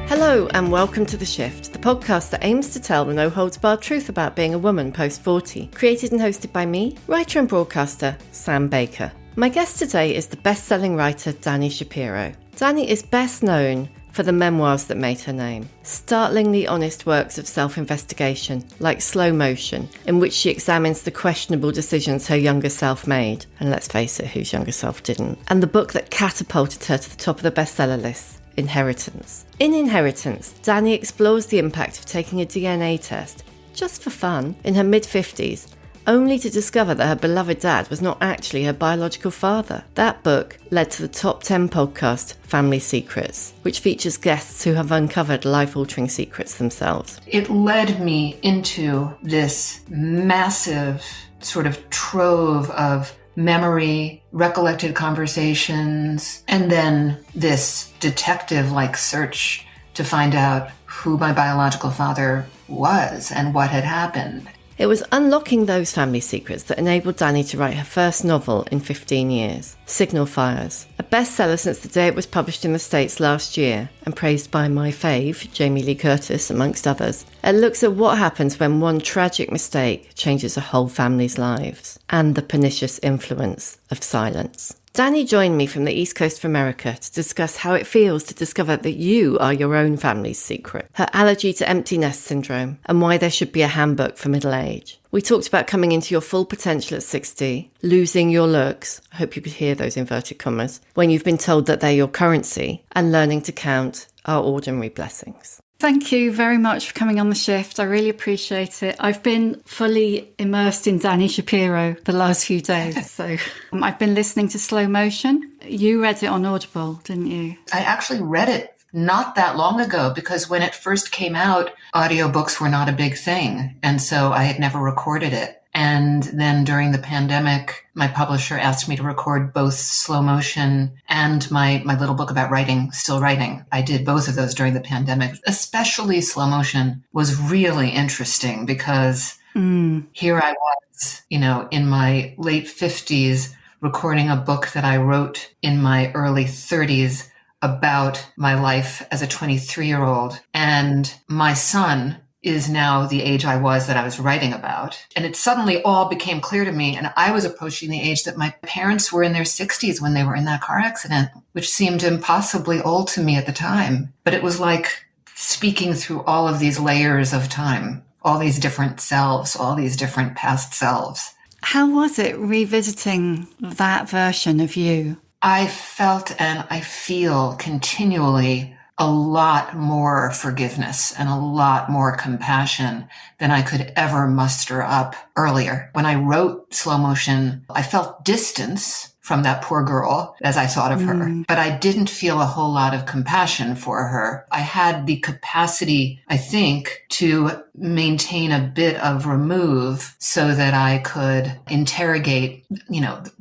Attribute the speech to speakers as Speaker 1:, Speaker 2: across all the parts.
Speaker 1: Hello and welcome to The Shift, the podcast that aims to tell the no-holds-barred truth about being a woman post-40. Created and hosted by me, writer and broadcaster Sam Baker. My guest today is the best-selling writer Dani Shapiro. Dani is best known for the memoirs that made her name. Startlingly honest works of self-investigation, like Slow Motion, in which she examines the questionable decisions her younger self made. And let's face it, whose younger self didn't? And the book that catapulted her to the top of the bestseller list, Inheritance. In Inheritance, Dani explores the impact of taking a DNA test, just for fun, in her mid-50s, only to discover that her beloved dad was not actually her biological father. That book led to the top 10 podcast, Family Secrets, which features guests who have uncovered life-altering secrets themselves.
Speaker 2: It led me into this massive sort of trove of memory, recollected conversations, and then this detective-like search to find out who my biological father was and what had happened.
Speaker 1: It was unlocking those family secrets that enabled Dani to write her first novel in 15 years, Signal Fires, a bestseller since the day it was published in the States last year and praised by my fave, Jamie Lee Curtis, amongst others. It looks at what happens when one tragic mistake changes a whole family's lives and the pernicious influence of silence. Dani joined me from the East Coast of America to discuss how it feels to discover that you are your own family's secret, her allergy to empty nest syndrome, and why there should be a handbook for middle age. We talked about coming into your full potential at 60, losing your looks, I hope you could hear those inverted commas, when you've been told that they're your currency, and learning to count our ordinary blessings. Thank you very much for coming on The Shift. I really appreciate it. I've been fully immersed in Dani Shapiro the last few days. So I've been listening to Slow Motion. You read it on Audible, didn't you?
Speaker 2: I actually read it not that long ago because when it first came out, audiobooks were not a big thing. And so I had never recorded it. And then during the pandemic, my publisher asked me to record both Slow Motion and my little book about writing, Still Writing. I did both of those during the pandemic. Especially Slow Motion was really interesting because here I was, in my late 50s, recording a book that I wrote in my early 30s about my life as a 23-year-old. And my son is now the age I was that I was writing about. And it suddenly all became clear to me. And I was approaching the age that my parents were in their 60s when they were in that car accident, which seemed impossibly old to me at the time. But it was like speaking through all of these layers of time, all these different selves, all these different past selves.
Speaker 1: How was it revisiting that version of you?
Speaker 2: I felt and I feel continually a lot more forgiveness and a lot more compassion than I could ever muster up earlier. When I wrote Slow Motion, I felt distance from that poor girl as I thought of her, but I didn't feel a whole lot of compassion for her. I had the capacity, I think, to maintain a bit of remove so that I could interrogate,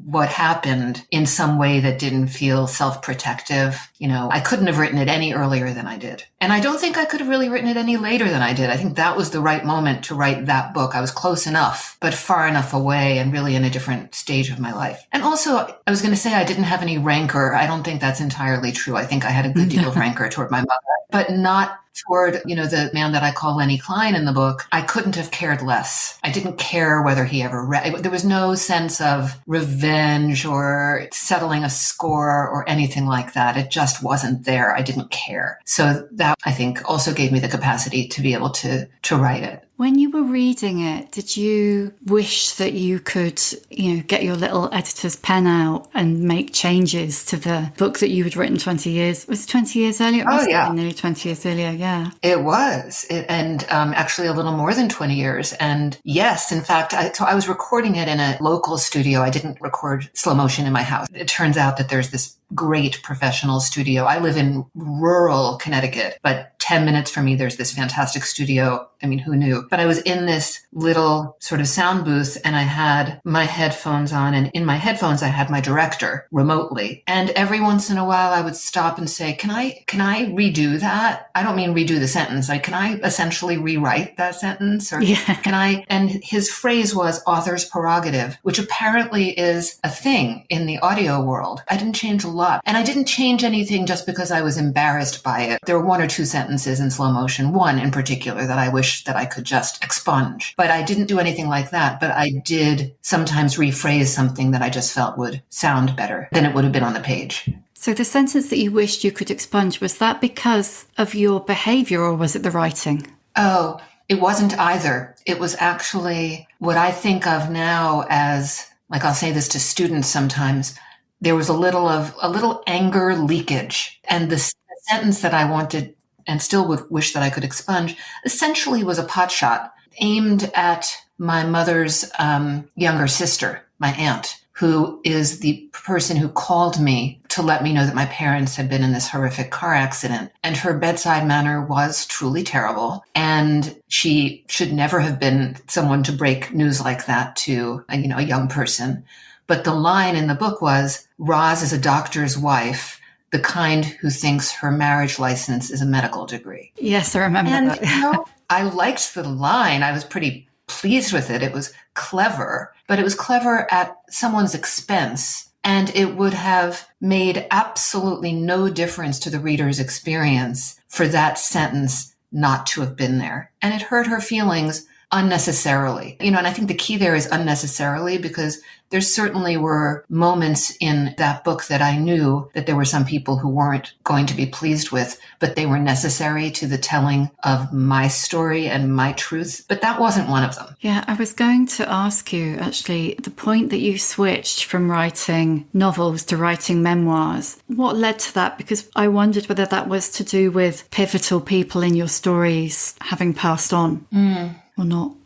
Speaker 2: what happened in some way that didn't feel self-protective. I couldn't have written it any earlier than I did. And I don't think I could have really written it any later than I did. I think that was the right moment to write that book. I was close enough, but far enough away and really in a different stage of my life. And also, I was going to say I didn't have any rancor. I don't think that's entirely true. I think I had a good deal of rancor toward my mother, but not toward, the man that I call Lenny Klein in the book. I couldn't have cared less. I didn't care whether he ever read. There was no sense of revenge or settling a score or anything like that. It just wasn't there. I didn't care. So that, I think, also gave me the capacity to be able to write it.
Speaker 1: When you were reading it, did you wish that you could, get your little editor's pen out and make changes to the book that you had written 20 years? Was it 20 years earlier? It must have been nearly 20 years earlier, yeah.
Speaker 2: It was. Actually a little more than 20 years. And yes, in fact, I was recording it in a local studio. I didn't record Slow Motion in my house. It turns out that there's this great professional studio. I live in rural Connecticut, but 10 minutes from me, there's this fantastic studio. I mean, who knew? But I was in this little sort of sound booth and I had my headphones on, and in my headphones, I had my director remotely. And every once in a while I would stop and say, can I redo that? I don't mean redo the sentence. Can I essentially rewrite that sentence? Or can I? And his phrase was author's prerogative, which apparently is a thing in the audio world. I didn't change a lot. And I didn't change anything just because I was embarrassed by it. There were one or two sentences in slow motion, one in particular that I wish that I could just expunge. But I didn't do anything like that. But I did sometimes rephrase something that I just felt would sound better than it would have been on the page.
Speaker 3: So the sentence that you wished you could expunge, was that because of your behavior or was it the writing?
Speaker 2: Oh, it wasn't either. It was actually what I think of now as, like I'll say this to students sometimes, there was a little anger leakage. And the sentence that I wanted and still would wish that I could expunge essentially was a pot shot aimed at my mother's younger sister, my aunt, who is the person who called me to let me know that my parents had been in this horrific car accident. And her bedside manner was truly terrible. And she should never have been someone to break news like that to a young person. But the line in the book was, Roz is a doctor's wife, the kind who thinks her marriage license is a medical degree.
Speaker 3: Yes, I remember that.
Speaker 2: I liked the line. I was pretty pleased with it. It was clever, but it was clever at someone's expense. And it would have made absolutely no difference to the reader's experience for that sentence not to have been there. And it hurt her feelings unnecessarily. And I think the key there is unnecessarily, because there certainly were moments in that book that I knew that there were some people who weren't going to be pleased with, but they were necessary to the telling of my story and my truth. But that wasn't one of them.
Speaker 3: Yeah, I was going to ask you, actually, the point that you switched from writing novels to writing memoirs. What led to that? Because I wondered whether that was to do with pivotal people in your stories having passed on or not.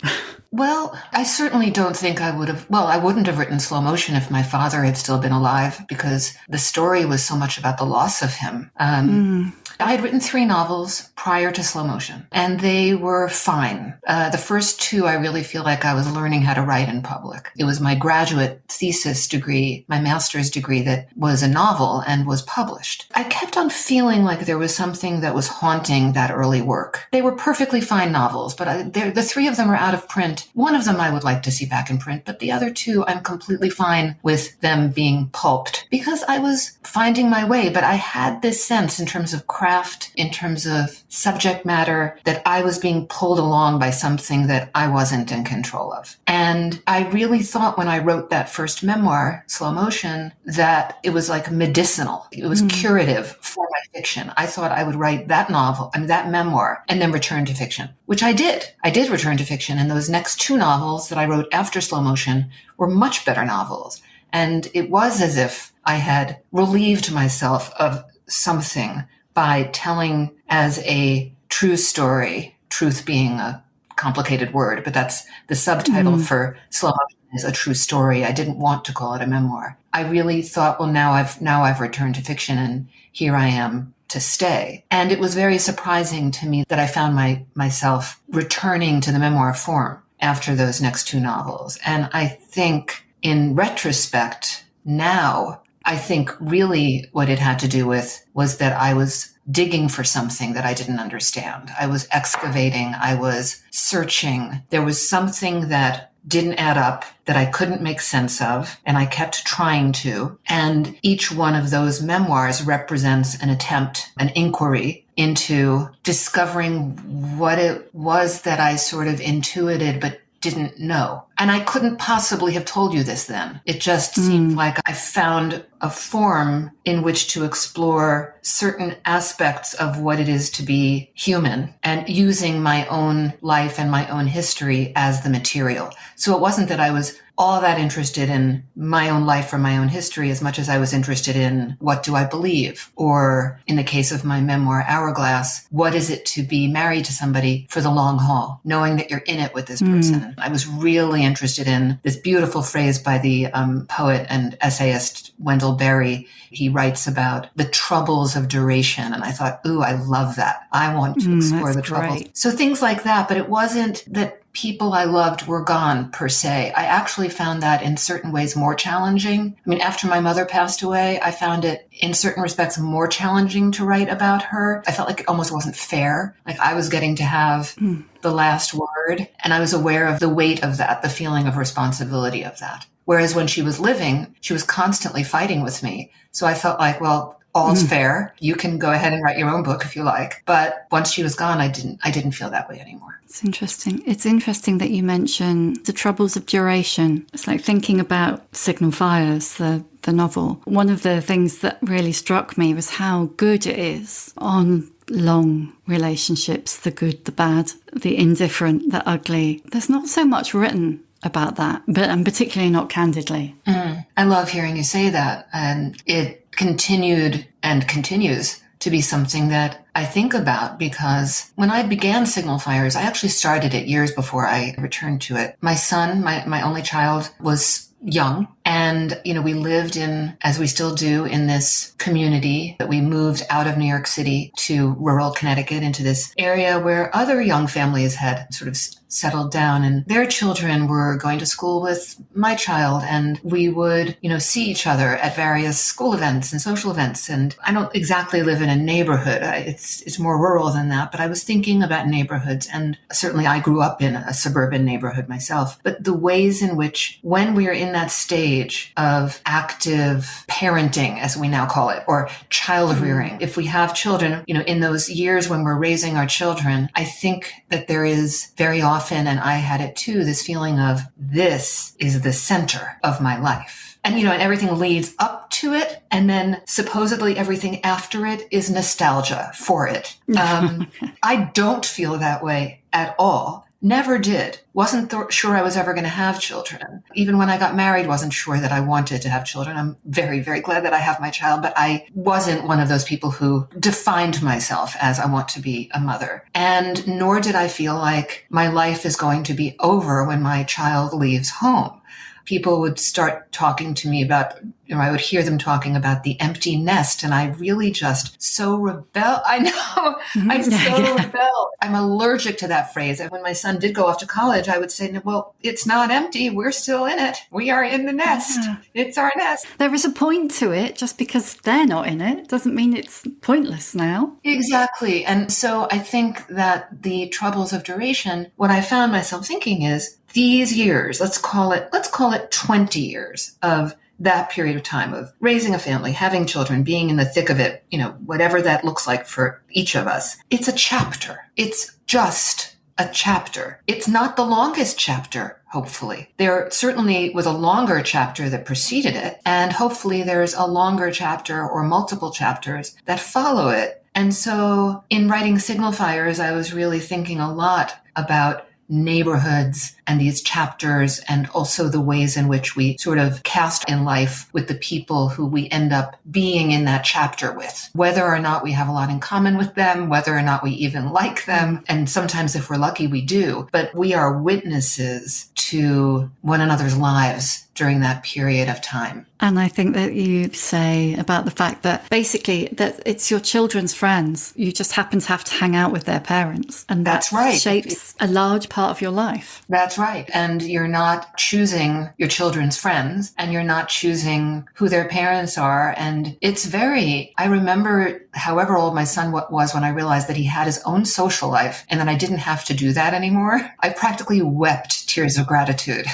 Speaker 2: Well, I certainly don't think I wouldn't have written Slow Motion if my father had still been alive, because the story was so much about the loss of him. I had written 3 novels prior to Slow Motion, and they were fine. The first 2, I really feel like I was learning how to write in public. It was my graduate thesis degree, my master's degree, that was a novel and was published. I kept on feeling like there was something that was haunting that early work. They were perfectly fine novels, but the 3 of them are out of print. One of them I would like to see back in print, but the other 2, I'm completely fine with them being pulped, because I was finding my way. But I had this sense in terms of craft, in terms of subject matter, that I was being pulled along by something that I wasn't in control of. And I really thought when I wrote that first memoir, Slow Motion, that it was like medicinal. It was curative for my fiction. I thought I would write that novel, that memoir, and then return to fiction, which I did. I did return to fiction. And those next 2 novels that I wrote after Slow Motion were much better novels. And it was as if I had relieved myself of something by telling as a true story, truth being a complicated word, but that's the subtitle for Slow Motion, is a true story. I didn't want to call it a memoir. I really thought, well, now I've returned to fiction, and here I am to stay. And it was very surprising to me that I found myself returning to the memoir form after those next 2 novels. And I think in retrospect now, I think really what it had to do with was that I was digging for something that I didn't understand. I was excavating. I was searching. There was something that didn't add up, that I couldn't make sense of, and I kept trying to. And each one of those memoirs represents an attempt, an inquiry into discovering what it was that I sort of intuited but didn't know. And I couldn't possibly have told you this then. It just seemed like I found a form in which to explore certain aspects of what it is to be human, and using my own life and my own history as the material. So it wasn't that I was all that interested in my own life or my own history as much as I was interested in what do I believe? Or in the case of my memoir, Hourglass, what is it to be married to somebody for the long haul, knowing that you're in it with this person? I was really interested in this beautiful phrase by the poet and essayist Wendell Berry. He writes about the troubles of duration. And I thought, ooh, I love that. I want to explore the troubles.
Speaker 3: Great.
Speaker 2: So things like that. But it wasn't that people I loved were gone per se. I actually found that in certain ways more challenging. I mean, after my mother passed away, I found it in certain respects more challenging to write about her. I felt like it almost wasn't fair. Like I was getting to have the last word, and I was aware of the weight of that, the feeling of responsibility of that. Whereas when she was living, she was constantly fighting with me. So I felt like, well, all's fair. You can go ahead and write your own book if you like. But once she was gone, I didn't feel that way anymore.
Speaker 3: It's interesting. It's interesting that you mention the troubles of duration. It's like thinking about Signal Fires, the novel. One of the things that really struck me was how good it is on long relationships, the good, the bad, the indifferent, the ugly. There's not so much written about that, and particularly not candidly.
Speaker 2: I love hearing you say that. And it continued and continues to be something that I think about, because when I began Signal Fires, I actually started it years before I returned to it. My son, my only child, was young. And, we lived in, as we still do, in this community that we moved out of New York City to rural Connecticut, into this area where other young families had sort of settled down, and their children were going to school with my child, and we would, see each other at various school events and social events. And I don't exactly live in a neighborhood. It's more rural than that, but I was thinking about neighborhoods, and certainly I grew up in a suburban neighborhood myself. But the ways in which, when we are in that stage of active parenting, as we now call it, or child rearing, if we have children, in those years when we're raising our children, I think that there is very often, and I had it too, this feeling of, this is the center of my life. And, and everything leads up to it. And then supposedly everything after it is nostalgia for it. I don't feel that way at all. Never did. Wasn't sure I was ever going to have children. Even when I got married, wasn't sure that I wanted to have children. I'm very, very glad that I have my child, but I wasn't one of those people who defined myself as I want to be a mother. And nor did I feel like my life is going to be over when my child leaves home. People would start talking to me about, I would hear them talking about the empty nest, and I really just so rebel. I know, I so rebel. I'm allergic to that phrase. And when my son did go off to college, I would say, well, it's not empty. We're still in it. We are in the nest. Yeah. It's our nest.
Speaker 3: There is a point to it. Just because they're not in it doesn't mean it's pointless now.
Speaker 2: Exactly. And so I think that the troubles of duration, what I found myself thinking is, these years, let's call it 20 years of that period of time of raising a family, having children, being in the thick of it, whatever that looks like for each of us. It's a chapter. It's just a chapter. It's not the longest chapter, hopefully. There certainly was a longer chapter that preceded it, and hopefully there's a longer chapter or multiple chapters that follow it. And so in writing Signal Fires, I was really thinking a lot about neighborhoods and these chapters, and also the ways in which we sort of cast in life with the people who we end up being in that chapter with, whether or not we have a lot in common with them, whether or not we even like them. And sometimes if we're lucky, we do, but we are witnesses to one another's lives during that period of time.
Speaker 3: And I think that you say about the fact that basically that it's your children's friends. You just happen to have to hang out with their parents. And
Speaker 2: that's right.
Speaker 3: Shapes a large part of your life.
Speaker 2: That's right. And you're not choosing your children's friends, and you're not choosing who their parents are. And I remember however old my son was when I realized that he had his own social life and that I didn't have to do that anymore. I practically wept tears of gratitude.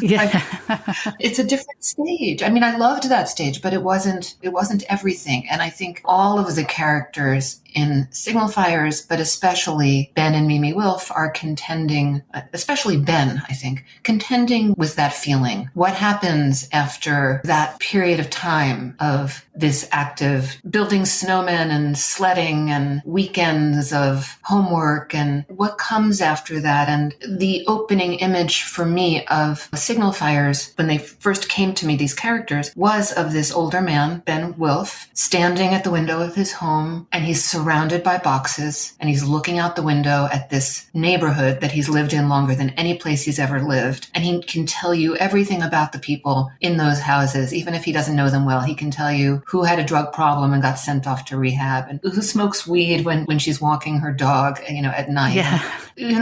Speaker 3: Yeah.
Speaker 2: It's a different stage. I mean, I loved that stage, but it wasn't everything. And I think all of the characters in Signal Fires, but especially Ben and Mimi Wilf, are contending, especially Ben, I think, contending with that feeling. What happens after that period of time of this active building snowmen and sledding and weekends of homework, and what comes after that? And the opening image for me of Signal Fires, when they first came to me, these characters, was of this older man, Ben Wilf, standing at the window of his home, and he's surrounded by boxes, and he's looking out the window at this neighborhood that he's lived in longer than any place he's ever lived. And he can tell you everything about the people in those houses. Even if he doesn't know them well, he can tell you who had a drug problem and got sent off to rehab, and who smokes weed when she's walking her dog, at night.
Speaker 3: Yeah.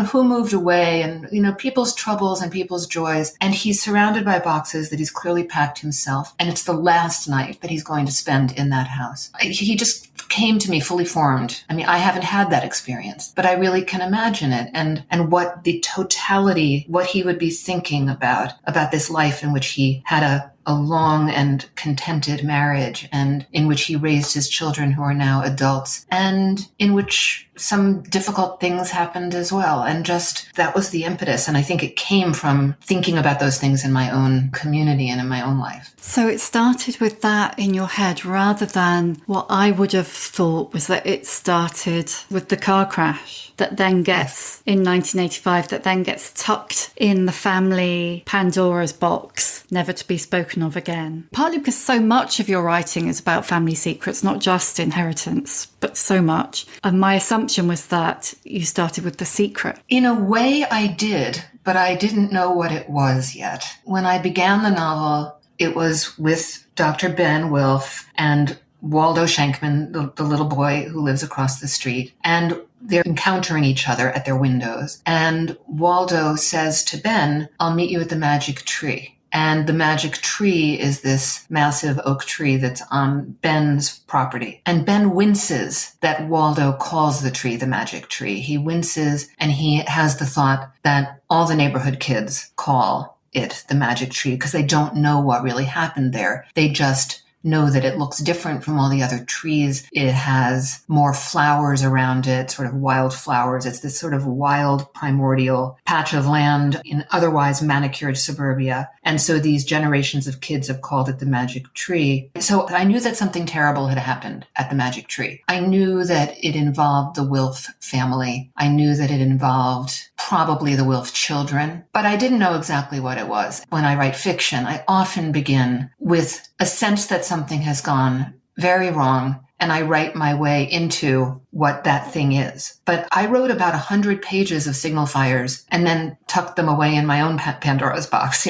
Speaker 2: Who moved away, and, people's troubles and people's joys. And he's surrounded by boxes that he's clearly packed himself. And it's the last night that he's going to spend in that house. He just came to me fully formed. I mean, I haven't had that experience, but I really can imagine it, and what the totality, what he would be thinking about this life in which he had a long and contented marriage, and in which he raised his children who are now adults, and in which some difficult things happened as well. And just that was the impetus. And I think it came from thinking about those things in my own community and in my own life.
Speaker 3: So it started with that in your head rather than what I would have thought was that it started with the car crash that then gets in 1985, that then gets tucked in the family Pandora's box, never to be spoken of again. Partly because so much of your writing is about family secrets, not just inheritance, but so much. And my assumption was that you started with The Secret.
Speaker 2: In a way, I did, but I didn't know what it was yet. When I began the novel, it was with Dr. Ben Wilf and Waldo Schenkman, the little boy who lives across the street. And they're encountering each other at their windows. And Waldo says to Ben, "I'll meet you at the magic tree." And the magic tree is this massive oak tree that's on Ben's property. And Ben winces that Waldo calls the tree the magic tree. He winces, and he has the thought that all the neighborhood kids call it the magic tree because they don't know what really happened there. They just know that it looks different from all the other trees. It has more flowers around it, sort of wild flowers. It's this sort of wild primordial patch of land in otherwise manicured suburbia. And so these generations of kids have called it the magic tree. So I knew that something terrible had happened at the magic tree. I knew that it involved the Wilf family. I knew that it involved probably the Wilf children, but I didn't know exactly what it was. When I write fiction, I often begin with a sense that something has gone very wrong, and I write my way into what that thing is. But I wrote about 100 pages of signal fires and then tucked them away in my own Pandora's box,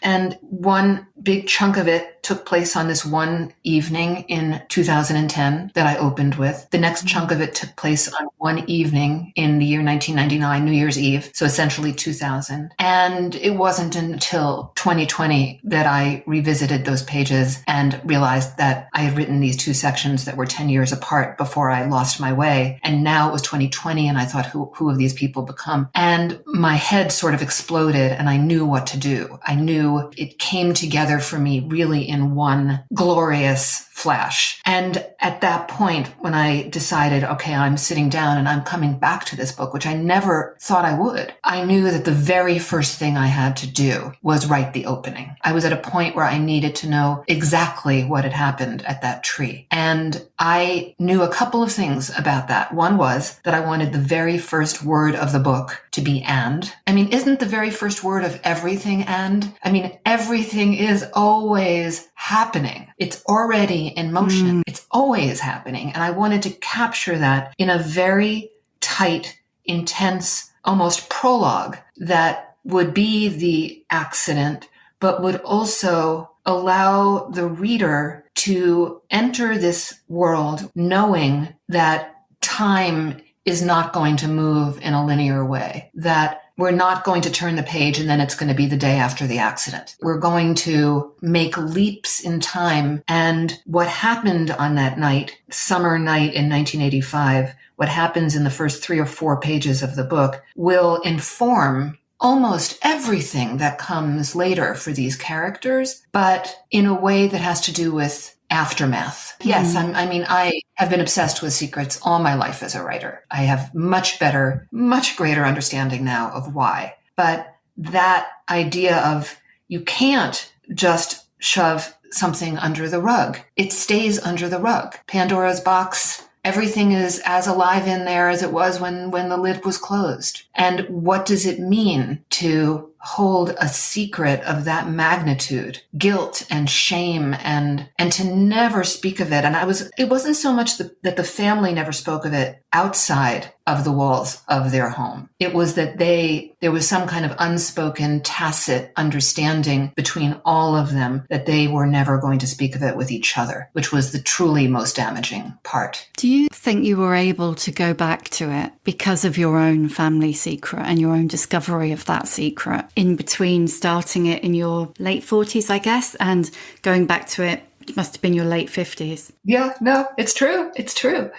Speaker 2: and one big chunk of it took place on this one evening in 2010 that I opened with. The next chunk of it took place on one evening in the year 1999, New Year's Eve, so essentially 2000. And it wasn't until 2020 that I revisited those pages and realized that I had written these two sections that were 10 years apart before I lost my way. And now it was 2020, and I thought, who have these people become? And my head sort of exploded, and I knew what to do. I knew it came together for me really in one glorious flash. And at that point, when I decided, okay, I'm sitting down and I'm coming back to this book, which I never thought I would, I knew that the very first thing I had to do was write the opening. I was at a point where I needed to know exactly what had happened at that tree. And I knew a couple of things about that. One was that I wanted the very first word of the book to be "and." I mean, isn't the very first word of everything "and"? I mean, everything is always happening. It's already in motion. It's always happening. And I wanted to capture that in a very tight, intense, almost prologue that would be the accident, but would also allow the reader to enter this world knowing that time is not going to move in a linear way, that we're not going to turn the page and then it's going to be the day after the accident. We're going to make leaps in time. And what happened on that night, summer night in 1985, what happens in the first 3 or 4 pages of the book will inform almost everything that comes later for these characters, but in a way that has to do with aftermath. Yes, I have been obsessed with secrets all my life as a writer. I have much greater understanding now of why. But that idea of you can't just shove something under the rug. It stays under the rug. Pandora's box, everything is as alive in there as it was when the lid was closed. And what does it mean to hold a secret of that magnitude, guilt and shame, and to never speak of it? And it wasn't so much that the family never spoke of it outside of the walls of their home. It was that there was some kind of unspoken, tacit understanding between all of them that they were never going to speak of it with each other, which was the truly most damaging part.
Speaker 3: Do you think you were able to go back to it because of your own family secret and your own discovery of that secret in between starting it in your late 40s, I guess, and going back to it It must have been your late 50s.
Speaker 2: Yeah, no, it's true. It's true.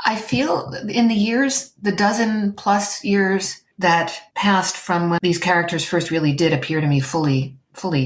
Speaker 2: I feel in the dozen plus years that passed from when these characters first really did appear to me fully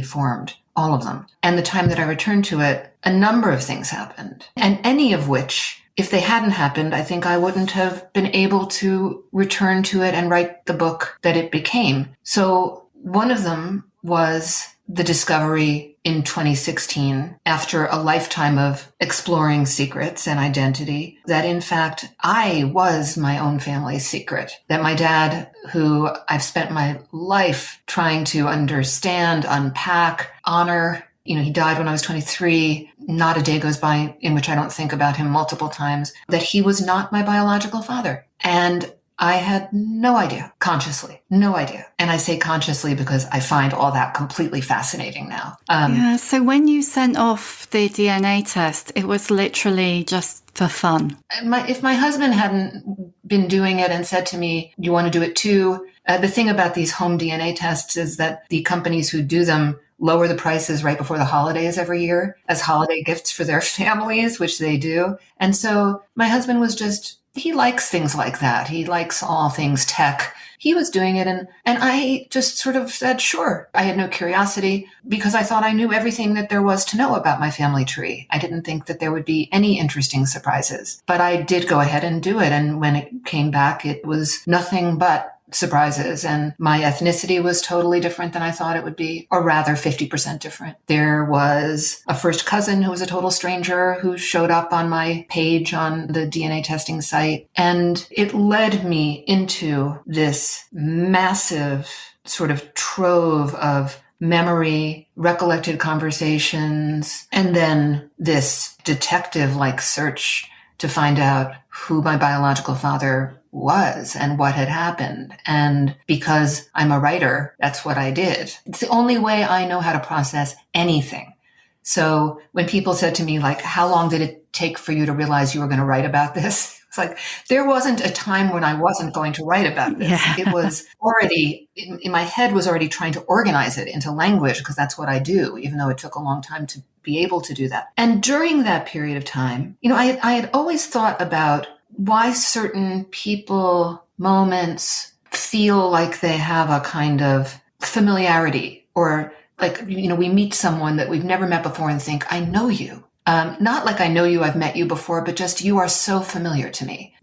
Speaker 2: formed, all of them, and the time that I returned to it, a number of things happened. And any of which, if they hadn't happened, I think I wouldn't have been able to return to it and write the book that it became. So one of them was the discovery in 2016, after a lifetime of exploring secrets and identity, that in fact, I was my own family's secret. That my dad, who I've spent my life trying to understand, unpack, honor, he died when I was 23. Not a day goes by in which I don't think about him multiple times, that he was not my biological father. And I had no idea, consciously, no idea. And I say consciously because I find all that completely fascinating now.
Speaker 3: So when you sent off the DNA test, it was literally just for fun.
Speaker 2: If my husband hadn't been doing it and said to me, you want to do it too? The thing about these home DNA tests is that the companies who do them lower the prices right before the holidays every year as holiday gifts for their families, which they do. And so my husband was he likes things like that. He likes all things tech. He was doing it. And I just sort of said, sure. I had no curiosity because I thought I knew everything that there was to know about my family tree. I didn't think that there would be any interesting surprises, but I did go ahead and do it. And when it came back, it was nothing but surprises. And my ethnicity was totally different than I thought it would be, or rather 50% different. There was a first cousin who was a total stranger who showed up on my page on the DNA testing site. And it led me into this massive sort of trove of memory, recollected conversations, and then this detective-like search to find out who my biological father was and what had happened. And because I'm a writer, that's what I did. It's the only way I know how to process anything. So when people said to me, like, how long did it take for you to realize you were going to write about this? It's like, there wasn't a time when I wasn't going to write about this. Yeah. It was already, in my head was already trying to organize it into language because that's what I do, even though it took a long time to be able to do that. And during that period of time, I had always thought about why certain people, moments feel like they have a kind of familiarity, or like, we meet someone that we've never met before and think, I know you. Not like I know you, I've met you before, but just you are so familiar to me.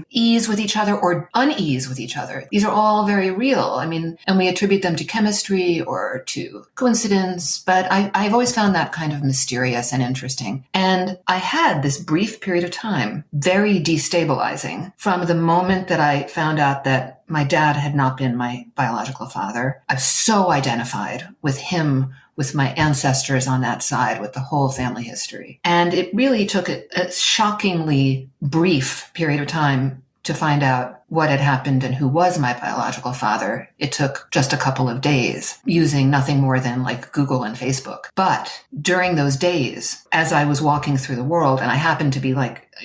Speaker 2: Ease with each other or unease with each other. These are all very real. And we attribute them to chemistry or to coincidence, but I've always found that kind of mysterious and interesting. And I had this brief period of time, very destabilizing, from the moment that I found out that my dad had not been my biological father. I've so identified with him, with my ancestors on that side, with the whole family history. And it really took a shockingly brief period of time to find out what had happened and who was my biological father. It took just a couple of days using nothing more than like Google and Facebook. But during those days, as I was walking through the world, and I happened to be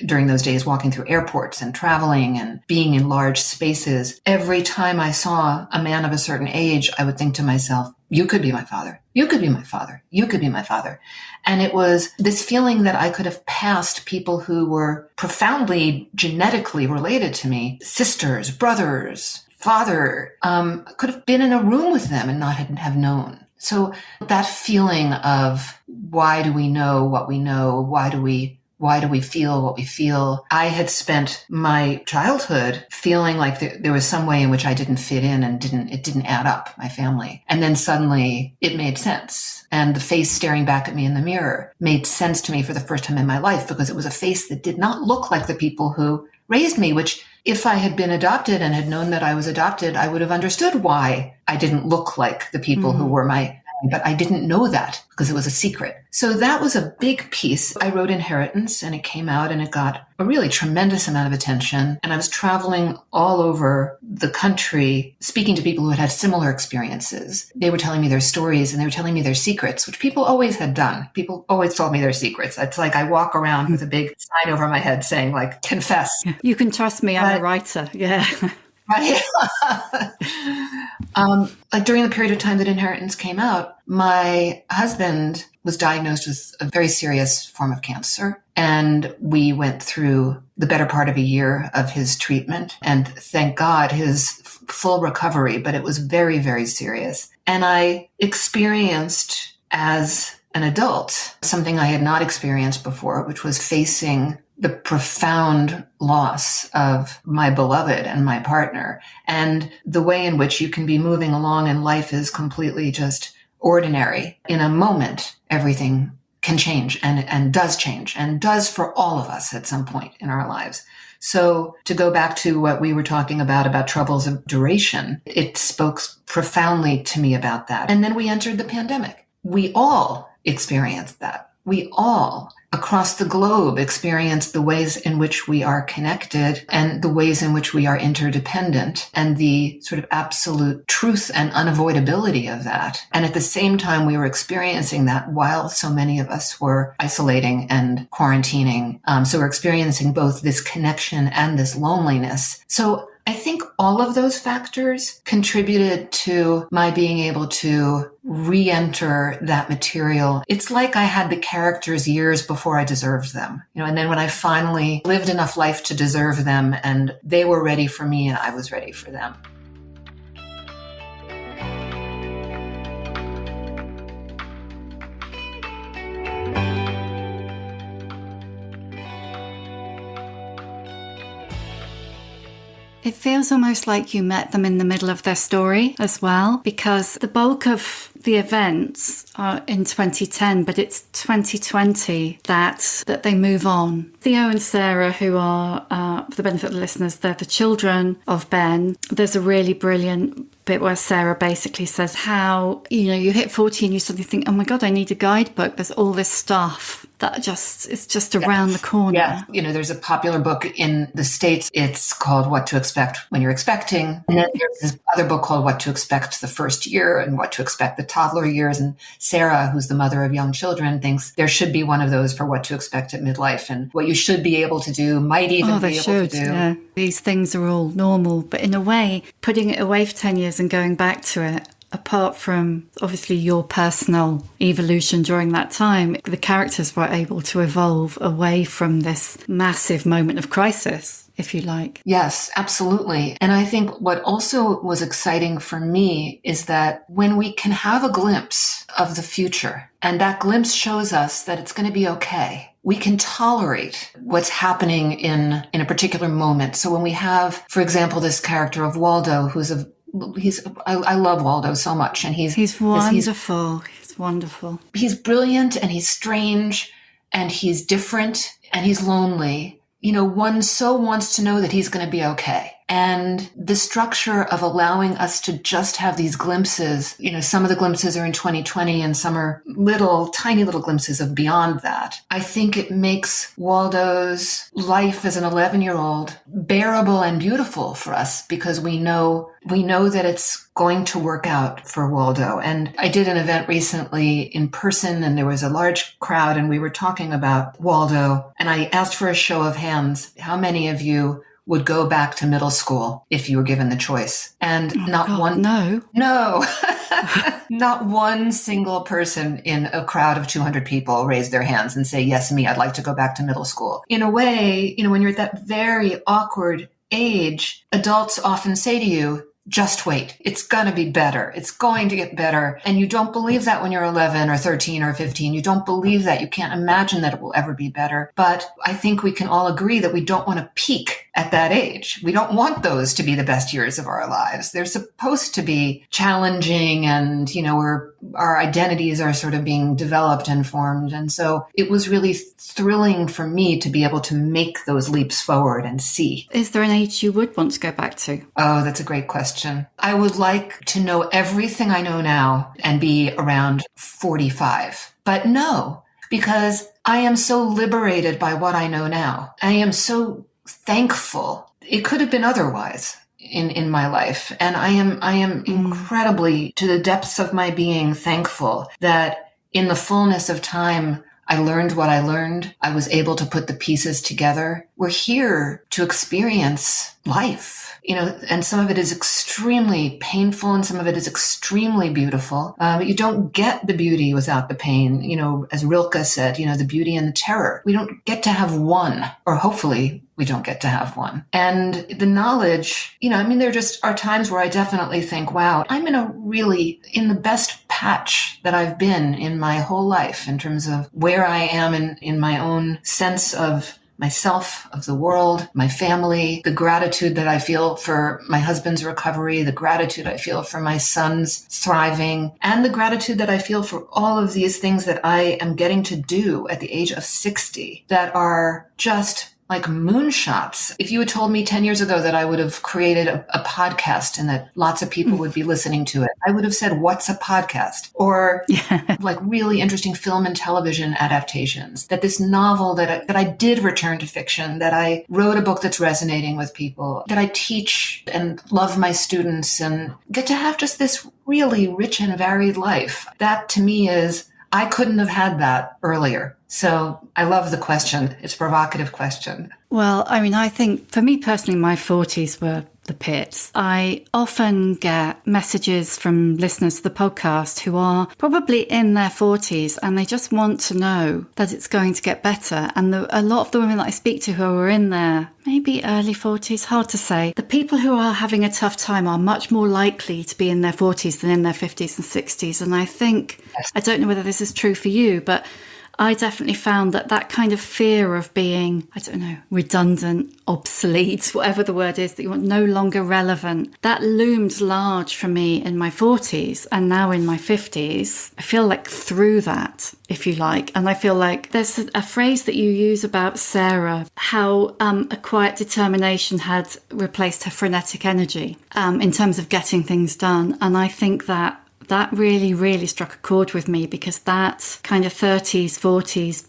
Speaker 2: during those days walking through airports and traveling and being in large spaces, every time I saw a man of a certain age, I would think to myself, you could be my father. You could be my father. You could be my father. And it was this feeling that I could have passed people who were profoundly genetically related to me, sisters, brothers, father, could have been in a room with them and not have known. So that feeling of why do we know what we know? Why do we feel what we feel? I had spent my childhood feeling like there was some way in which I didn't fit in and it didn't add up, my family. And then suddenly it made sense. And the face staring back at me in the mirror made sense to me for the first time in my life, because it was a face that did not look like the people who raised me, which if I had been adopted and had known that I was adopted, I would have understood why I didn't look like the people who were my, but I didn't know that because it was a secret. So that was a big piece. I wrote Inheritance and it came out and it got a really tremendous amount of attention. And I was traveling all over the country, speaking to people who had similar experiences. They were telling me their stories and they were telling me their secrets, which people always had done. People always told me their secrets. It's like I walk around with a big sign over my head saying, like, confess.
Speaker 3: You can trust me, I'm a writer. Yeah.
Speaker 2: Right. Like during the period of time that Inheritance came out, my husband was diagnosed with a very serious form of cancer. And we went through the better part of a year of his treatment. And thank God, his full recovery, but it was very, very serious. And I experienced as an adult something I had not experienced before, which was facing the profound loss of my beloved and my partner, and the way in which you can be moving along and life is completely just ordinary. In a moment, everything can change and does for all of us at some point in our lives. So to go back to what we were talking about troubles of duration, it spoke profoundly to me about that. And then we entered the pandemic. We all experienced that. We all across the globe experience the ways in which we are connected and the ways in which we are interdependent and the sort of absolute truth and unavoidability of that. And at the same time, we were experiencing that while so many of us were isolating and quarantining. So we're experiencing both this connection and this loneliness. So I think all of those factors contributed to my being able to re-enter that material. It's like I had the characters years before I deserved them, and then when I finally lived enough life to deserve them, and they were ready for me and I was ready for them.
Speaker 3: It feels almost like you met them in the middle of their story as well, because the bulk of the events are in 2010, but it's 2020 that they move on. Theo and Sarah, who are, for the benefit of the listeners, they're the children of Ben. There's a really brilliant bit where Sarah basically says how, you hit 40 and you suddenly think, oh my God, I need a guidebook. There's all this stuff that is just around the corner.
Speaker 2: Yeah. There's a popular book in the States. It's called What to Expect When You're Expecting. And then there's this other book called What to Expect the First Year and What to Expect the Toddler Years. And Sarah, who's the mother of young children, thinks there should be one of those for what to expect at midlife and what you should be able to do, might even be able to do.
Speaker 3: Yeah. These things are all normal, but in a way, putting it away for 10 years and going back to it, apart from obviously your personal evolution during that time, the characters were able to evolve away from this massive moment of crisis, if you like.
Speaker 2: Yes, absolutely. And I think what also was exciting for me is that when we can have a glimpse of the future, and that glimpse shows us that it's going to be okay, we can tolerate what's happening in a particular moment. So when we have, for example, this character of Waldo, I love Waldo so much. And he's
Speaker 3: wonderful. He's wonderful.
Speaker 2: He's brilliant and he's strange and he's different and he's lonely. One so wants to know that he's going to be okay. And the structure of allowing us to just have these glimpses, some of the glimpses are in 2020 and some are tiny little glimpses of beyond that. I think it makes Waldo's life as an 11-year-old bearable and beautiful for us because we know that it's going to work out for Waldo. And I did an event recently in person and there was a large crowd and we were talking about Waldo. And I asked for a show of hands. How many of you would go back to middle school if you were given the choice? And not one single person in a crowd of 200 people raised their hands and say, yes, me, I'd like to go back to middle school. In a way, when you're at that very awkward age, adults often say to you, just wait. It's going to be better. It's going to get better. And you don't believe that when you're 11 or 13 or 15. You don't believe that. You can't imagine that it will ever be better. But I think we can all agree that we don't want to peak at that age. We don't want those to be the best years of our lives. They're supposed to be challenging and, our identities are sort of being developed and formed. And so it was really thrilling for me to be able to make those leaps forward and see.
Speaker 3: Is there an age you would want to go back to?
Speaker 2: Oh, that's a great question. I would like to know everything I know now and be around 45. But no, because I am so liberated by what I know now. I am so thankful. It could have been otherwise in my life. And I am incredibly, to the depths of my being, thankful that in the fullness of time, I learned what I learned. I was able to put the pieces together. We're here to experience life. and some of it is extremely painful and some of it is extremely beautiful. But you don't get the beauty without the pain. As Rilke said, the beauty and the terror. We don't get to have one, or hopefully we don't get to have one. And the knowledge, there just are times where I definitely think, wow, I'm in the best patch that I've been in my whole life in terms of where I am in my own sense of myself, of the world, my family, the gratitude that I feel for my husband's recovery, the gratitude I feel for my son's thriving, and the gratitude that I feel for all of these things that I am getting to do at the age of 60 that are just like moonshots. If you had told me 10 years ago that I would have created a podcast and that lots of people would be listening to it, I would have said, what's a podcast? Or like really interesting film and television adaptations, that this novel that I did return to fiction, that I wrote a book that's resonating with people, that I teach and love my students and get to have just this really rich and varied life. That to me I couldn't have had that earlier. So I love the question. It's a provocative question.
Speaker 3: Well, I think for me personally, my 40s were the pits. I often get messages from listeners to the podcast who are probably in their 40s and they just want to know that it's going to get better. And a lot of the women that I speak to who are in their maybe early 40s, hard to say. The people who are having a tough time are much more likely to be in their 40s than in their 50s and 60s. And I think, I don't know whether this is true for you, but I definitely found that kind of fear of being, redundant, obsolete, whatever the word is, that you're no longer relevant, that loomed large for me in my 40s. And now in my 50s, I feel like through that, if you like. And I feel like there's a phrase that you use about Sarah, how a quiet determination had replaced her frenetic energy in terms of getting things done. And I think that really, really struck a chord with me, because that kind of 30s, 40s,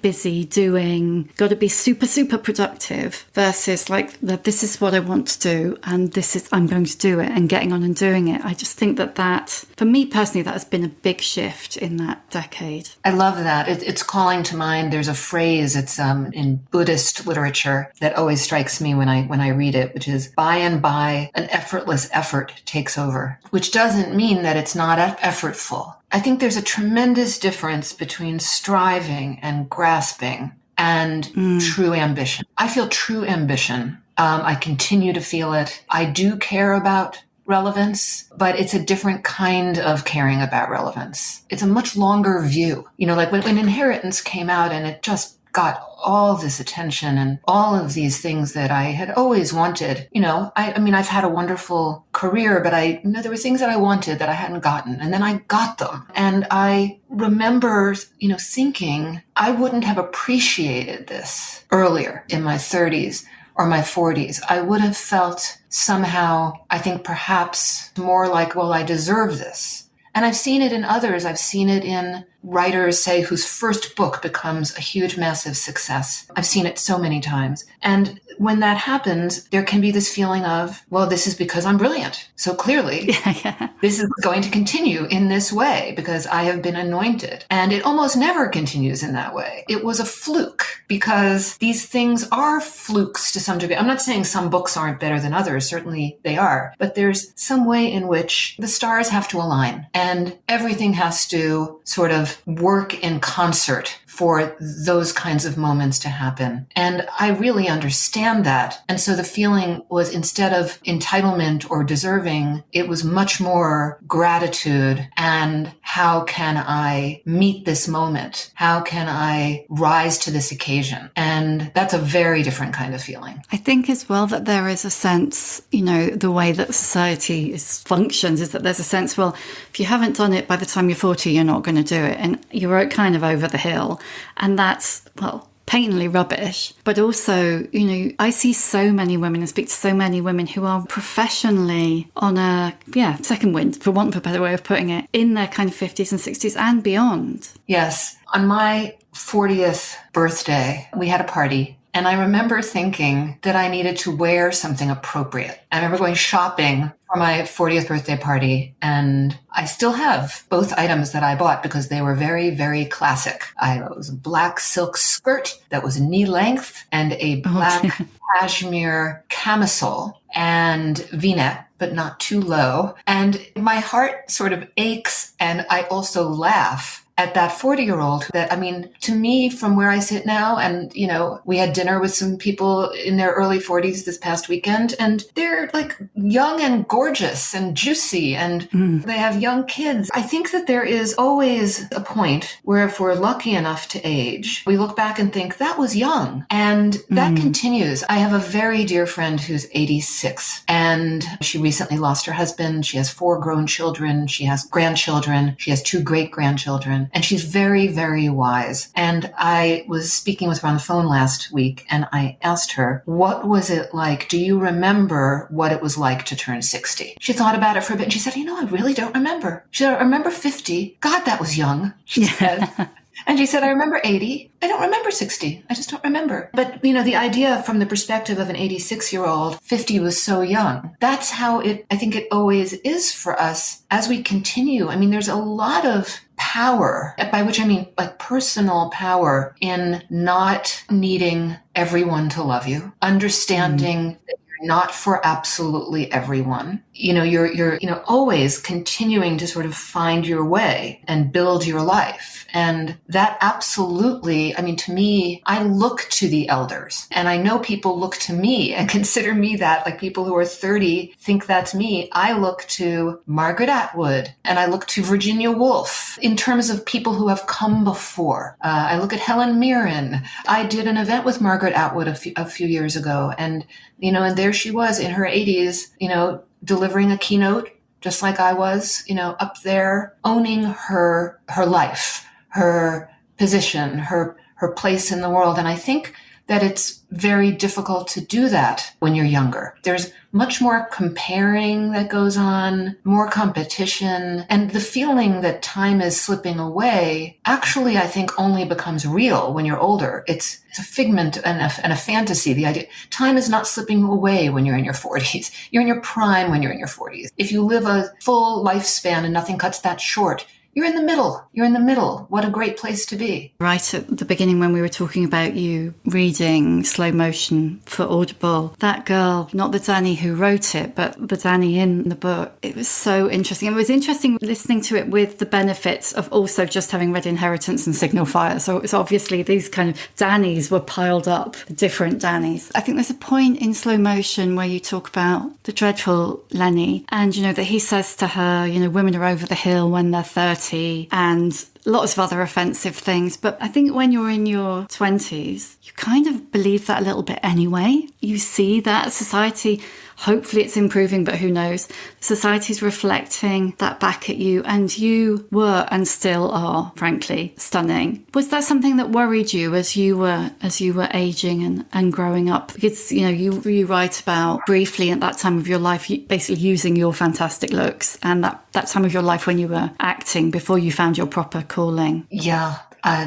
Speaker 3: busy doing, got to be super, super productive versus like, this is what I want to do and I'm going to do it and getting on and doing it. I just think that for me personally, that has been a big shift in that decade.
Speaker 2: I love that. It's calling to mind. There's a phrase, it's in Buddhist literature that always strikes me when I read it, which is by and by an effortless effort takes over, which doesn't mean that it's not effortful. I think there's a tremendous difference between striving and grasping and true ambition. I feel true ambition. I continue to feel it. I do care about relevance, but it's a different kind of caring about relevance. It's a much longer view. Like when Inheritance came out and it just got all this attention and all of these things that I had always wanted. I've had a wonderful career, but there were things that I wanted that I hadn't gotten, and then I got them. And I remember, thinking I wouldn't have appreciated this earlier in my 30s or my 40s. I would have felt somehow, I think perhaps more like, well, I deserve this. And I've seen it in others. I've seen it in writers, say, whose first book becomes a huge, massive success. I've seen it so many times. And when that happens, there can be this feeling of, well, this is because I'm brilliant. So clearly, this is going to continue in this way because I have been anointed. And it almost never continues in that way. It was a fluke, because these things are flukes to some degree. I'm not saying some books aren't better than others. Certainly they are. But there's some way in which the stars have to align and everything has to sort of work in concert for those kinds of moments to happen. And I really understand that. And so the feeling was, instead of entitlement or deserving, it was much more gratitude and how can I meet this moment? How can I rise to this occasion? And that's a very different kind of feeling.
Speaker 3: I think as well that there is a sense, the way that society functions is that there's a sense, well, if you haven't done it by the time you're 40, you're not going to do it. And you're kind of over the hill. And that's, well, patently rubbish. But also, I see so many women and speak to so many women who are professionally on a, second wind, for want of a better way of putting it, in their kind of 50s and 60s and beyond.
Speaker 2: Yes. On my 40th birthday, we had a party. And I remember thinking that I needed to wear something appropriate. I remember going shopping for my 40th birthday party, and I still have both items that I bought because they were very, very classic. It was a black silk skirt that was knee length and a black cashmere camisole and V-neck, but not too low. And my heart sort of aches, and I also laugh at that 40-year-old that, I mean, to me, from where I sit now, and, you know, we had dinner with some people in their early 40s this past weekend, and they're like young and gorgeous and juicy, and they have young kids. I think that there is always a point where if we're lucky enough to age, we look back and think that was young. And that continues. I have a very dear friend who's 86, and she recently lost her husband. She has 4 grown children. She has grandchildren. She has 2 great-grandchildren. And she's very, very wise. And I was speaking with her on the phone last week, and I asked her, what was it like? Do you remember what it was like to turn 60? She thought about it for a bit, and she said, I really don't remember. She said, I remember 50. God, that was young, she said. And she said, I remember 80. I don't remember 60. I just don't remember. But, you know, the idea from the perspective of an 86-year-old, 50 was so young. That's how I think it always is for us as we continue. I mean, there's a lot of power, by which I mean like personal power, in not needing everyone to love you, understanding that you're not for absolutely everyone. You know, you're always continuing to sort of find your way and build your life. And that absolutely, I mean, to me, I look to the elders, and I know people look to me and consider me that, like people who are 30 think that's me. I look to Margaret Atwood and I look to Virginia Woolf in terms of people who have come before. I look at Helen Mirren. I did an event with Margaret Atwood a few years ago, and, you know, and there she was in her 80s, you know, delivering a keynote just like I was, you know, up there owning her life, her position, her place in the world. And I think that it's very difficult to do that when you're younger. There's much more comparing that goes on, more competition, and the feeling that time is slipping away actually, I think, only becomes real when you're older. It's a figment and a fantasy. The idea, time is not slipping away when you're in your 40s. You're in your prime when you're in your 40s. If you live a full lifespan and nothing cuts that short, you're in the middle. You're in the middle. What a great place to be.
Speaker 3: Right at the beginning, when we were talking about you reading slow motion for Audible, that girl, not the Dani who wrote it, but the Dani in the book, it was so interesting. It was interesting listening to it with the benefits of also just having read Inheritance and Signal Fire. So it's obviously these kind of Danis were piled up, different Danis. I think there's a point in slow motion where you talk about the dreadful Lenny, and, you know, that he says to her, you know, women are over the hill when they're 30. And lots of other offensive things. But I think when you're in your 20s, you kind of believe that a little bit anyway. You see that society, hopefully it's improving, but who knows? Society's reflecting that back at you, and you were and still are, frankly, stunning. Was that something that worried you as you were aging and growing up? Because, you know, you write about briefly at that time of your life, basically using your fantastic looks, and that time of your life when you were acting before you found your proper calling.
Speaker 2: Yeah.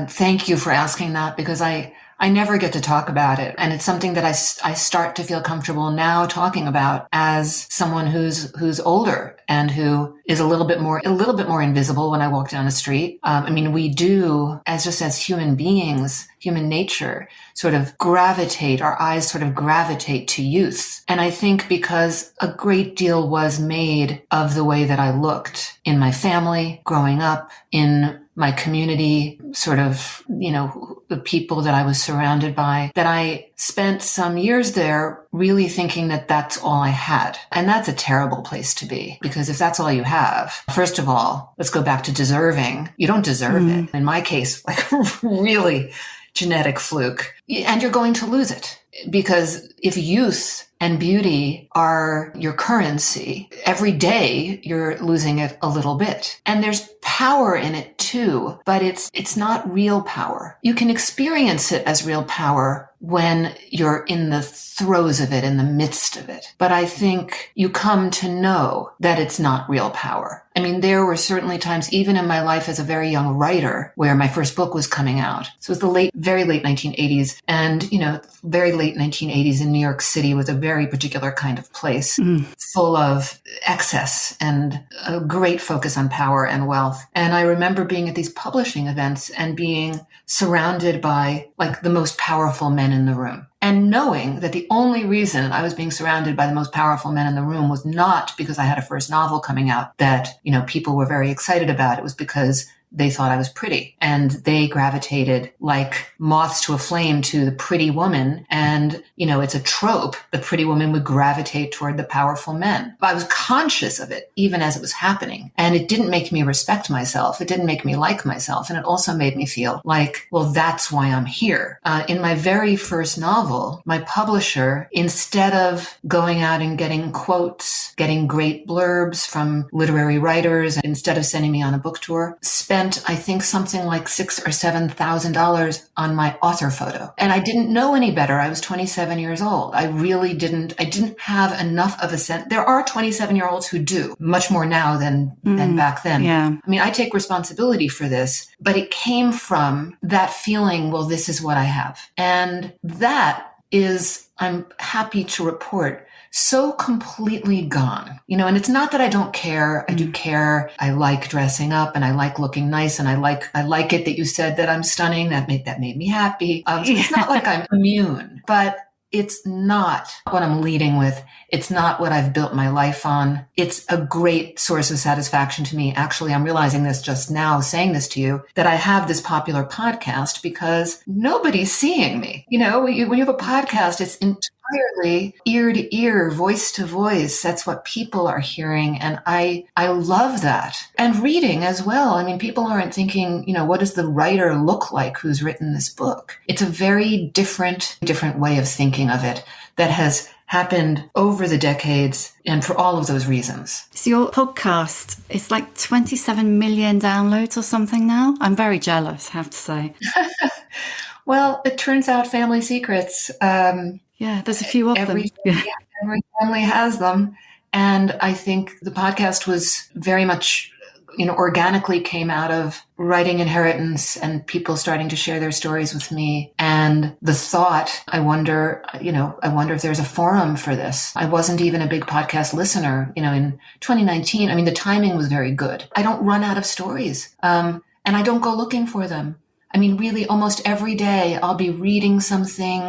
Speaker 2: Thank you for asking that, because I never get to talk about it. And it's something that I start to feel comfortable now talking about as someone who's older and who is a little bit more invisible when I walk down the street. I mean, we do, as human beings, human nature sort of our eyes sort of gravitate to youth. And I think because a great deal was made of the way that I looked in my family growing up, in my community, sort of, you know, the people that I was surrounded by, that I spent some years there really thinking that that's all I had. And that's a terrible place to be, because if that's all you have, first of all, let's go back to deserving. You don't deserve it. In my case, like really genetic fluke. And you're going to lose it, because if youth and beauty are your currency, every day you're losing it a little bit. And there's power in it too, but it's not real power. You can experience it as real power when you're in the throes of it, in the midst of it. But I think you come to know that it's not real power. I mean, there were certainly times, even in my life as a very young writer, where my first book was coming out. So it was the very late 1980s. And, very late 1980s in New York City was a very particular kind of place, full of excess and a great focus on power and wealth. And I remember being at these publishing events and being surrounded by like the most powerful men in the room. And knowing that the only reason I was being surrounded by the most powerful men in the room was not because I had a first novel coming out that, people were very excited about. It was because they thought I was pretty, and they gravitated like moths to a flame to the pretty woman. And, it's a trope. The pretty woman would gravitate toward the powerful men. But I was conscious of it even as it was happening. And it didn't make me respect myself. It didn't make me like myself. And it also made me feel like, well, that's why I'm here. In my very first novel, my publisher, instead of going out and getting quotes, getting great blurbs from literary writers, instead of sending me on a book tour, spent, I think, something like $6,000 or $7,000 on my author photo. And I didn't know any better. I was 27 years old. I really didn't have enough of a sense. There are 27-year-olds who do much more now than back then.
Speaker 3: Yeah.
Speaker 2: I mean, I take responsibility for this, but it came from that feeling, well, this is what I have. And that is, I'm happy to report, so completely gone, and it's not that I don't care. I do care. I like dressing up and I like looking nice. And I like it that you said that I'm stunning. That made me happy. So it's not like I'm immune, but it's not what I'm leading with. It's not what I've built my life on. It's a great source of satisfaction to me. Actually, I'm realizing this just now saying this to you, that I have this popular podcast because nobody's seeing me. When you have a podcast, it's entirely ear to ear, voice to voice. That's what people are hearing. And I love that. And reading as well. I mean, people aren't thinking, what does the writer look like who's written this book? It's a very different way of thinking of it that has happened over the decades and for all of those reasons.
Speaker 3: So your podcast is like 27 million downloads or something now? I'm very jealous, I have to say.
Speaker 2: Well, it turns out family secrets.
Speaker 3: Yeah, there's a few of them.
Speaker 2: Every family has them. And I think the podcast was very much, organically came out of writing inheritance and people starting to share their stories with me. And the thought, I wonder if there's a forum for this. I wasn't even a big podcast listener, in 2019. I mean, the timing was very good. I don't run out of stories. And I don't go looking for them. I mean, really almost every day I'll be reading something.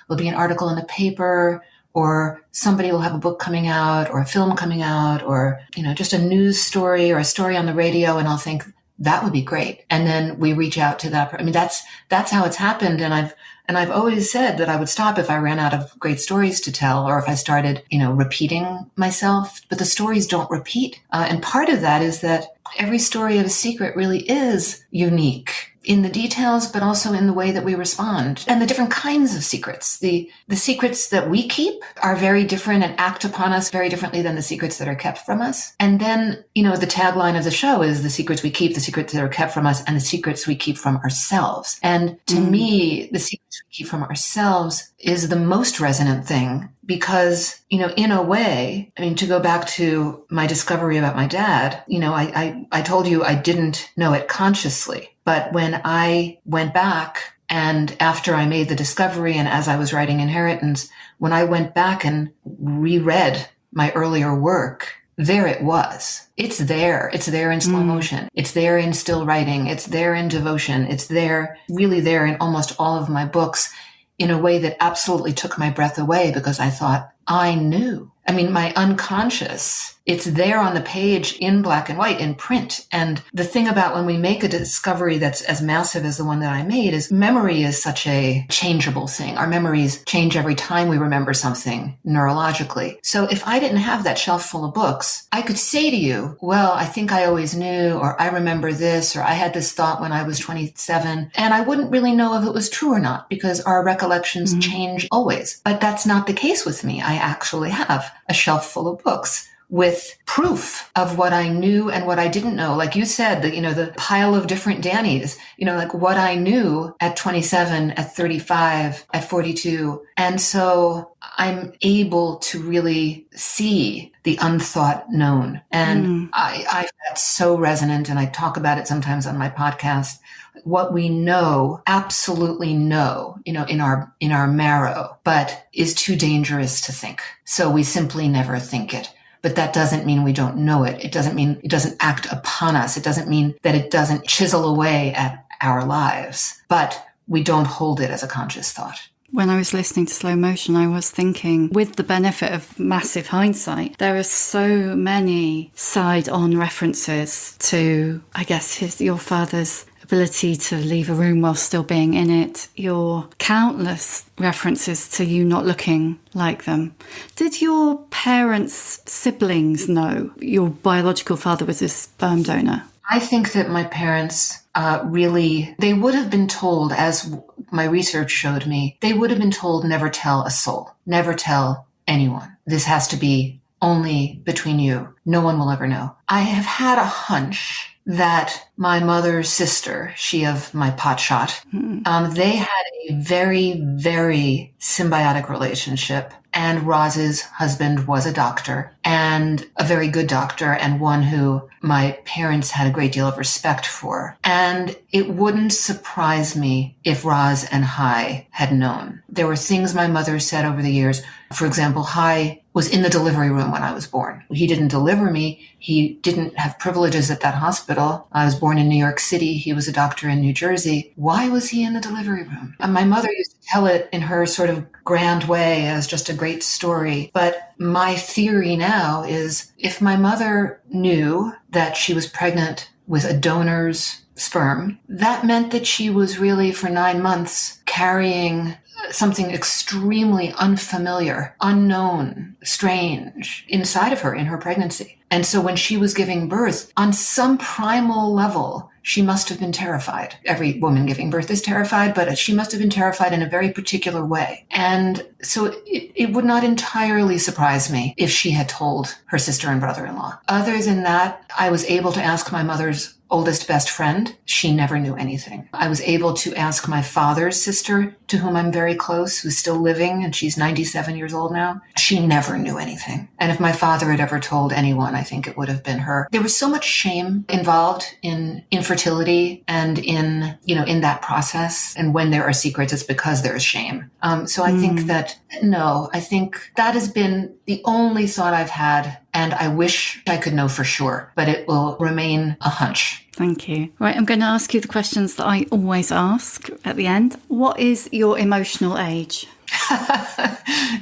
Speaker 2: There'll be an article in the paper, or somebody will have a book coming out or a film coming out, or, just a news story or a story on the radio. And I'll think that would be great. And then we reach out to that. I mean, that's how it's happened. And I've always said that I would stop if I ran out of great stories to tell, or if I started, repeating myself, but the stories don't repeat. And part of that is that every story of a secret really is unique in the details, but also in the way that we respond and the different kinds of secrets. The secrets that we keep are very different and act upon us very differently than the secrets that are kept from us. And then, the tagline of the show is the secrets we keep, the secrets that are kept from us, and the secrets we keep from ourselves. And to me, the secrets we keep from ourselves is the most resonant thing because, in a way, to go back to my discovery about my dad, I told you I didn't know it consciously. But when I went back and after I made the discovery and as I was writing Inheritance, when I went back and reread my earlier work, there it was. It's there. It's there in slow motion. It's there in still writing. It's there in devotion. It's there, really there in almost all of my books in a way that absolutely took my breath away because I thought, I knew. My unconscious, it's there on the page in black and white, in print. And the thing about when we make a discovery that's as massive as the one that I made is memory is such a changeable thing. Our memories change every time we remember something neurologically. So if I didn't have that shelf full of books, I could say to you, well, I think I always knew, or I remember this, or I had this thought when I was 27. And I wouldn't really know if it was true or not because our recollections change always. But that's not the case with me. I actually have a shelf full of books with proof of what I knew and what I didn't know. Like you said, the pile of different Danis, like what I knew at 27, at 35, at 42. And so I'm able to really see the unthought known. And I find that so resonant. And I talk about it sometimes on my podcast. What we know, absolutely know, in our marrow, but is too dangerous to think. So we simply never think it. But that doesn't mean we don't know it. It doesn't mean it doesn't act upon us. It doesn't mean that it doesn't chisel away at our lives, but we don't hold it as a conscious thought.
Speaker 3: When I was listening to Slow Motion, I was thinking, with the benefit of massive hindsight, there are so many side-on references to, I guess, your father's ability to leave a room while still being in it, your countless references to you not looking like them. Did your parents' siblings know your biological father was a sperm donor?
Speaker 2: I think that my parents they would have been told, as my research showed me, they would have been told never tell a soul, never tell anyone. This has to be only between you. No one will ever know. I have had a hunch that my mother's sister, she of my pot shot, they had a very, very symbiotic relationship. And Roz's husband was a doctor, and a very good doctor, and one who my parents had a great deal of respect for. And it wouldn't surprise me if Roz and Hai had known. There were things my mother said over the years. For example, Hai was in the delivery room when I was born. He didn't deliver me. He didn't have privileges at that hospital. I was born in New York City. He was a doctor in New Jersey. Why was he in the delivery room? And my mother used to tell it in her sort of grand way as just a great story. But my theory now is if my mother knew that she was pregnant with a donor's sperm, that meant that she was really for 9 months carrying something extremely unfamiliar, unknown, strange inside of her in her pregnancy. And so when she was giving birth, on some primal level, she must have been terrified. Every woman giving birth is terrified, but she must have been terrified in a very particular way. And so it would not entirely surprise me if she had told her sister and brother-in-law. Other than that, I was able to ask my mother's oldest best friend. She never knew anything. I was able to ask my father's sister, to whom I'm very close, who's still living, and she's 97 years old now. She never knew anything. And if my father had ever told anyone, I think it would have been her. There was so much shame involved in infertility and in that process. And when there are secrets, it's because there's shame. So I think that, no, I think that has been the only thought I've had. And I wish I could know for sure, but it will remain a hunch.
Speaker 3: Thank you. Right, I'm going to ask you the questions that I always ask at the end. What is your emotional age?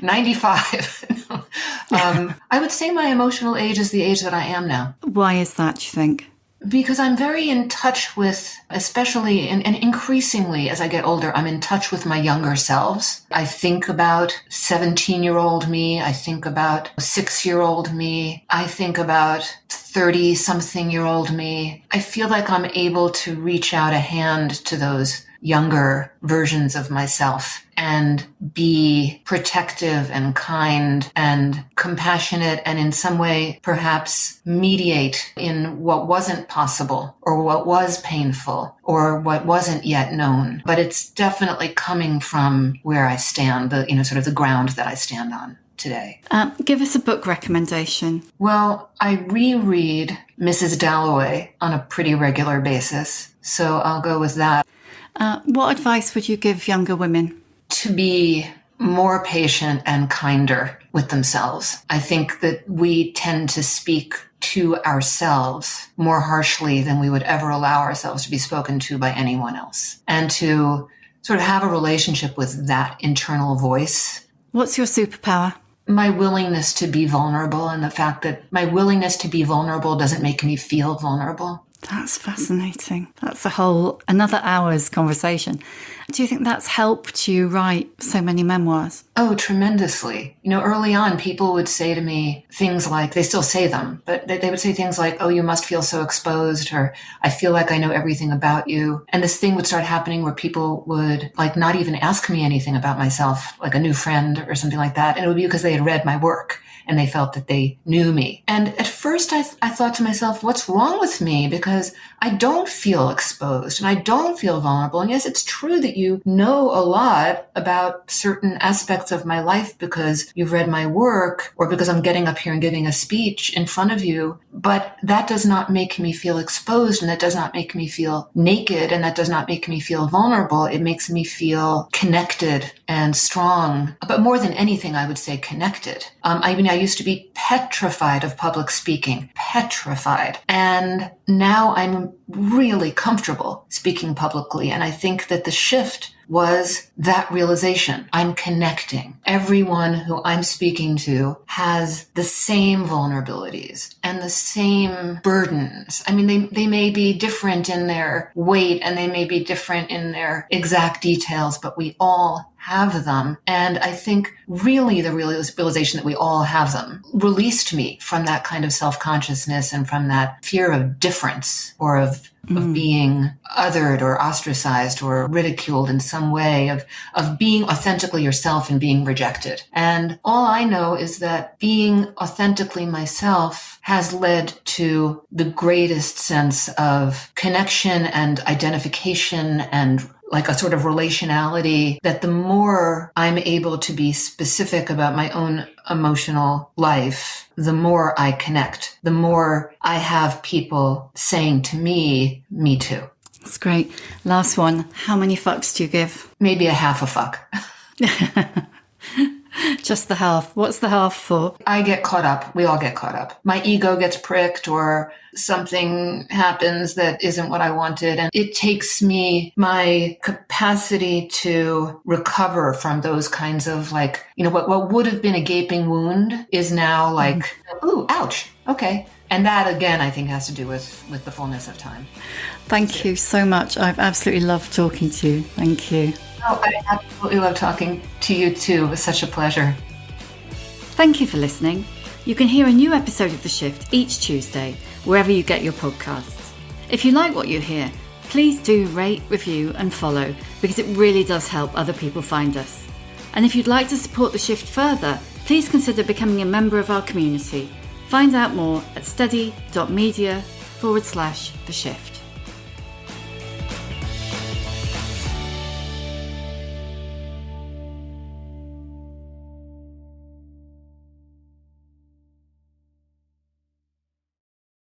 Speaker 2: 95. I would say my emotional age is the age that I am now.
Speaker 3: Why is that, do you think?
Speaker 2: Because I'm very in touch with, especially and increasingly as I get older, I'm in touch with my younger selves. I think about 17-year-old me. I think about 6-year-old me. I think about 30-something-year-old me. I feel like I'm able to reach out a hand to those younger versions of myself and be protective and kind and compassionate and in some way perhaps mediate in what wasn't possible or what was painful or what wasn't yet known. But it's definitely coming from where I stand, sort of the ground that I stand on today.
Speaker 3: Give us a book recommendation.
Speaker 2: Well, I reread Mrs. Dalloway on a pretty regular basis, so I'll go with that.
Speaker 3: What advice would you give younger women?
Speaker 2: To be more patient and kinder with themselves. I think that we tend to speak to ourselves more harshly than we would ever allow ourselves to be spoken to by anyone else. And to sort of have a relationship with that internal voice.
Speaker 3: What's your superpower?
Speaker 2: My willingness to be vulnerable, and the fact that my willingness to be vulnerable doesn't make me feel vulnerable.
Speaker 3: That's fascinating. That's another hour's conversation. Do you think that's helped you write so many memoirs?
Speaker 2: Oh, tremendously. Early on, people would say to me things like, they still say them, but they would say things like, oh, you must feel so exposed, or I feel like I know everything about you. And this thing would start happening where people would not even ask me anything about myself, like a new friend or something like that. And it would be because they had read my work and they felt that they knew me. And at first I thought to myself, what's wrong with me? Because I don't feel exposed and I don't feel vulnerable. And yes, it's true that you know a lot about certain aspects of my life because you've read my work or because I'm getting up here and giving a speech in front of you. But that does not make me feel exposed, and that does not make me feel naked, and that does not make me feel vulnerable. It makes me feel connected and strong. But more than anything, I would say connected. I used to be petrified of public speaking, petrified. And now I'm really comfortable speaking publicly. And I think that the shift was that realization. I'm connecting. Everyone who I'm speaking to has the same vulnerabilities and the same burdens. They may be different in their weight and they may be different in their exact details, but we all have them. And I think really the realization that we all have them released me from that kind of self-consciousness and from that fear of difference or of being othered or ostracized or ridiculed in some way, of being authentically yourself and being rejected. And all I know is that being authentically myself has led to the greatest sense of connection and identification and like a sort of relationality, that the more I'm able to be specific about my own emotional life, the more I connect, the more I have people saying to me, me too.
Speaker 3: That's great. Last one. How many fucks do you give?
Speaker 2: Maybe a half a fuck.
Speaker 3: Just the half. What's the half for?
Speaker 2: I get caught up. We all get caught up. My ego gets pricked or something happens that isn't what I wanted. And it takes me my capacity to recover from those kinds of what would have been a gaping wound is now ooh, ouch. Okay. And that, again, I think has to do with the fullness of time.
Speaker 3: Thank you so much. I've absolutely loved talking to you. Thank you.
Speaker 2: Oh, I absolutely love talking to you too. It was such a pleasure.
Speaker 3: Thank you for listening. You can hear a new episode of The Shift each Tuesday, wherever you get your podcasts. If you like what you hear, please do rate, review and follow, because it really does help other people find us. And if you'd like to support The Shift further, please consider becoming a member of our community. Find out more at steady.media/The Shift.